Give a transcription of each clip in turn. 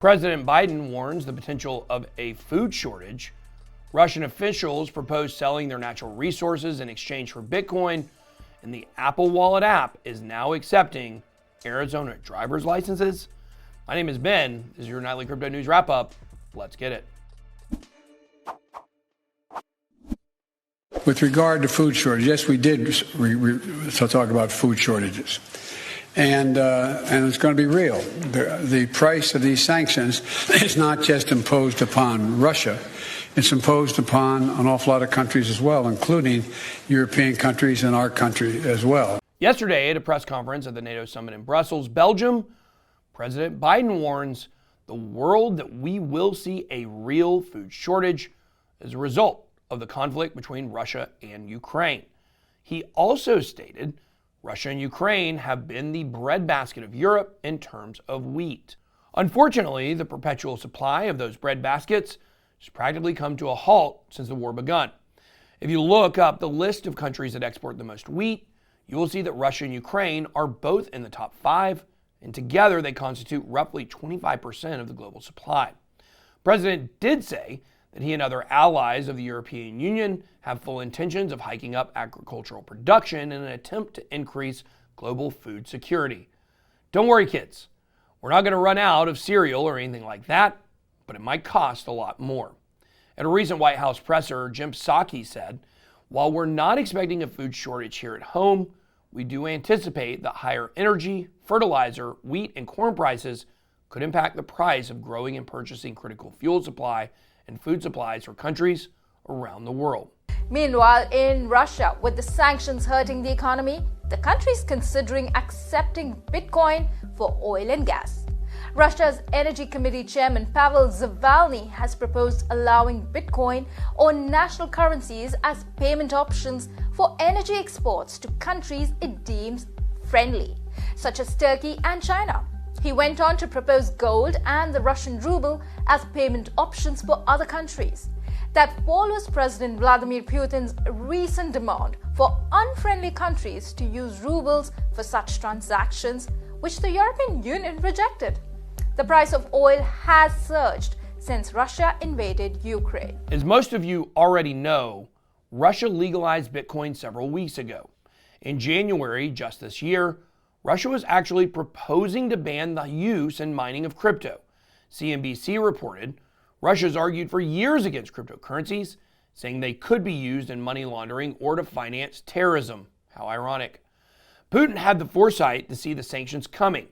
President Biden warns the potential of a food shortage. Russian officials propose selling their natural resources in exchange for Bitcoin. And the Apple Wallet app is now accepting Arizona driver's licenses. My name is Ben. This is your nightly crypto news wrap up. Let's get it. With regard to food shortage, yes, we did talk about food shortages. And it's going to be real. The price of these sanctions is not just imposed upon Russia. It's imposed upon an awful lot of countries as well, including European countries and our country as well. Yesterday, at a press conference at the NATO summit in Brussels, Belgium, President Biden warns the world that we will see a real food shortage as a result of the conflict between Russia and Ukraine. He also stated Russia and Ukraine have been the breadbasket of Europe in terms of wheat. Unfortunately, the perpetual supply of those bread baskets has practically come to a halt since the war begun. If you look up the list of countries that export the most wheat, you will see that Russia and Ukraine are both in the top 5, and together they constitute roughly 25% of the global supply. The president did say that he and other allies of the European Union have full intentions of hiking up agricultural production in an attempt to increase global food security. Don't worry, kids. We're not going to run out of cereal or anything like that, but it might cost a lot more. At a recent White House presser, Jim Psaki said, "While we're not expecting a food shortage here at home, we do anticipate that higher energy, fertilizer, wheat, and corn prices could impact the price of growing and purchasing critical fuel supply and food supplies for countries around the world." Meanwhile, in Russia, with the sanctions hurting the economy, the country is considering accepting Bitcoin for oil and gas. Russia's Energy Committee Chairman Pavel Zavalny has proposed allowing Bitcoin or national currencies as payment options for energy exports to countries it deems friendly, such as Turkey and China. He went on to propose gold and the Russian ruble as payment options for other countries. That follows President Vladimir Putin's recent demand for unfriendly countries to use rubles for such transactions, which the European Union rejected. The price of oil has surged since Russia invaded Ukraine. As most of you already know, Russia legalized Bitcoin several weeks ago. In January, just this year, Russia was actually proposing to ban the use and mining of crypto. CNBC reported Russia's argued for years against cryptocurrencies, saying they could be used in money laundering or to finance terrorism. How ironic. Putin had the foresight to see the sanctions coming,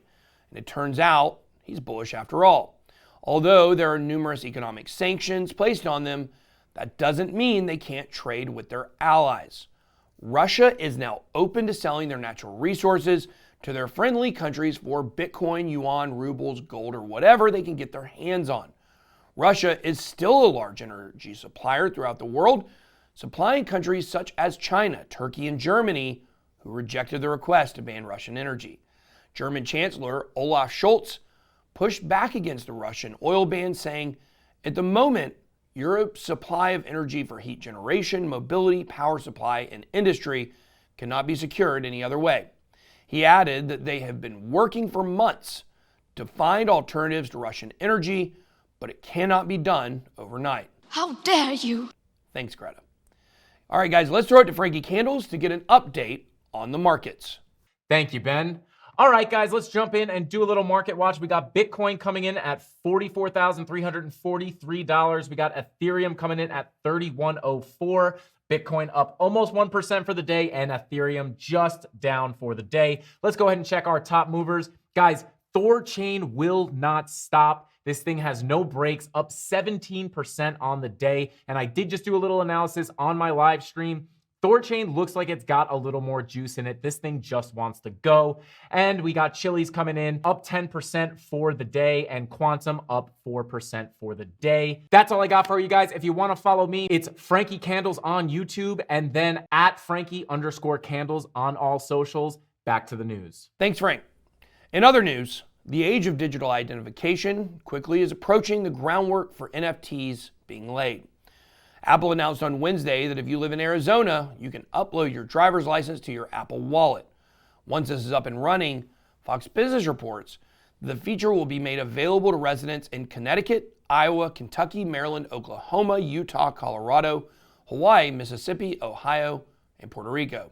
and it turns out he's bullish after all. Although there are numerous economic sanctions placed on them, that doesn't mean they can't trade with their allies. Russia is now open to selling their natural resources to their friendly countries for Bitcoin, yuan, rubles, gold, or whatever they can get their hands on. Russia is still a large energy supplier throughout the world, supplying countries such as China, Turkey, and Germany, who rejected the request to ban Russian energy. German Chancellor Olaf Scholz pushed back against the Russian oil ban, saying, "At the moment, Europe's supply of energy for heat generation, mobility, power supply, and industry cannot be secured any other way." He added that they have been working for months to find alternatives to Russian energy, but it cannot be done overnight. How dare you? Thanks, Greta. All right, guys, let's throw it to Frankie Candles to get an update on the markets. Thank you, Ben. All right, guys, let's jump in and do a little market watch. We got Bitcoin coming in at $44,343. We got Ethereum coming in at 3104. Bitcoin up almost 1% for the day, and Ethereum just down for the day. Let's go ahead and check our top movers. Guys, Thorchain will not stop. This thing has no breaks, up 17% on the day. And I did just do a little analysis on my live stream. Thorchain looks like it's got a little more juice in it. This thing just wants to go. And we got Chili's coming in up 10% for the day, and Quantum up 4% for the day. That's all I got for you guys. If you want to follow me, it's Frankie Candles on YouTube, and then at Frankie_Candles on all socials. Back to the news. Thanks, Frank. In other news, the age of digital identification quickly is approaching the groundwork for NFTs being laid. Apple announced on Wednesday that if you live in Arizona, you can upload your driver's license to your Apple Wallet. Once this is up and running, Fox Business reports The feature will be made available to residents in Connecticut, Iowa, Kentucky, Maryland, Oklahoma, Utah, Colorado, Hawaii, Mississippi, Ohio, and Puerto Rico.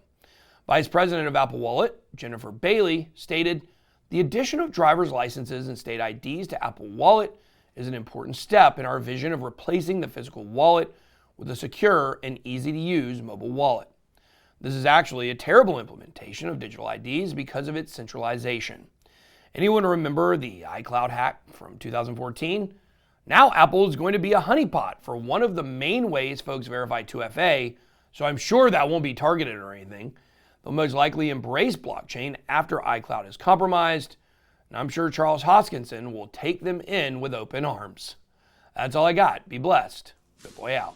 Vice President of Apple Wallet, Jennifer Bailey, stated, "The addition of driver's licenses and state IDs to Apple Wallet is an important step in our vision of replacing the physical wallet with a secure and easy-to-use mobile wallet. This is actually a terrible implementation of digital IDs because of its centralization. Anyone remember the iCloud hack from 2014? Now Apple is going to be a honeypot for one of the main ways folks verify 2FA, so I'm sure that won't be targeted or anything. They'll most likely embrace blockchain after iCloud is compromised, and I'm sure Charles Hoskinson will take them in with open arms." That's all I got. Be blessed. Good boy out.